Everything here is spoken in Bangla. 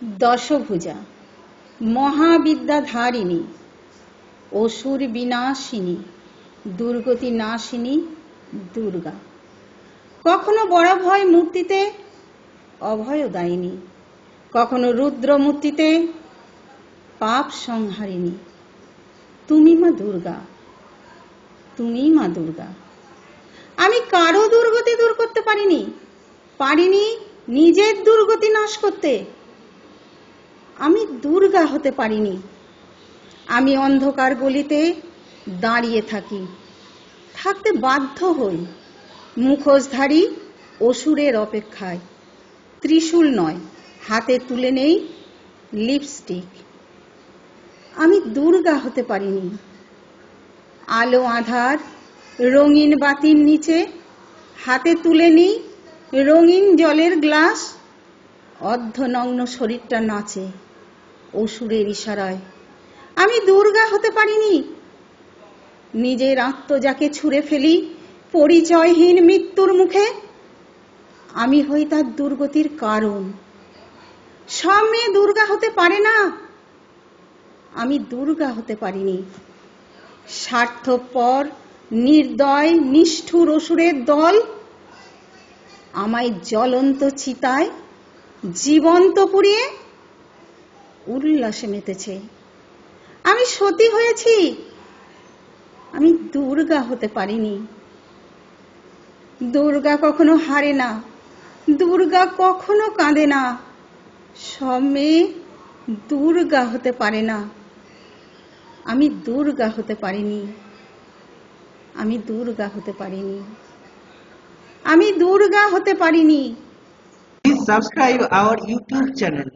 দশভুজা, মহাবিদ্যাধারিণী, অসুর বিনাশিনী, দুর্গতি নাশিনী দুর্গা। কখনো বরাভয় মূর্তিতে অভয়দায়িনী, কখনো রুদ্র মূর্তিতে পাপ সংহারিণী। তুমি মা দুর্গা, তুমি মা দুর্গা। আমি কারো দুর্গতি দূর করতে পারিনি নিজের দুর্গতি নাশ করতে। আমি দুর্গা হতে পারিনি। আমি অন্ধকার গলিতে দাঁড়িয়ে থাকতে বাধ্য হই মুখোশধারী অসুরের অপেক্ষায়। ত্রিশূল নয়, হাতে তুলে নেই লিপস্টিক। আমি দুর্গা হতে পারিনি। আলো আধার রঙিন বাতির নিচে হাতে তুলে নিই রঙিন জলের গ্লাস। অর্ধনগ্ন শরীরটা নাচে অসুরের ইশারায়। আমি দুর্গা হতে পারিনি। নিজের আত্মজাকে ছুঁড়ে ফেলি পরিচয়হীন মৃত্যুর মুখে। আমি হই তার দুর্গতির কারণ। সব মেয়ে দুর্গা হতে পারে না। আমি দুর্গা হতে পারিনি। স্বার্থপর নির্দয় নিষ্ঠুর অসুরের দল আমায় জ্বলন্ত চিতায় জীবন্ত পুড়িয়ে উল্লাসে মেতেছে। আমি সতী হয়েছি। আমি দুর্গা হতে পারিনি। দুর্গা কখনো হারে না, দুর্গা কখনো কাঁদে না। সব মেয়ে দুর্গা হতে পারে না। আমি দুর্গা হতে পারিনি। আমি দুর্গা হতে পারিনি। আমি দুর্গা হতে পারিনি। Please subscribe our YouTube channel.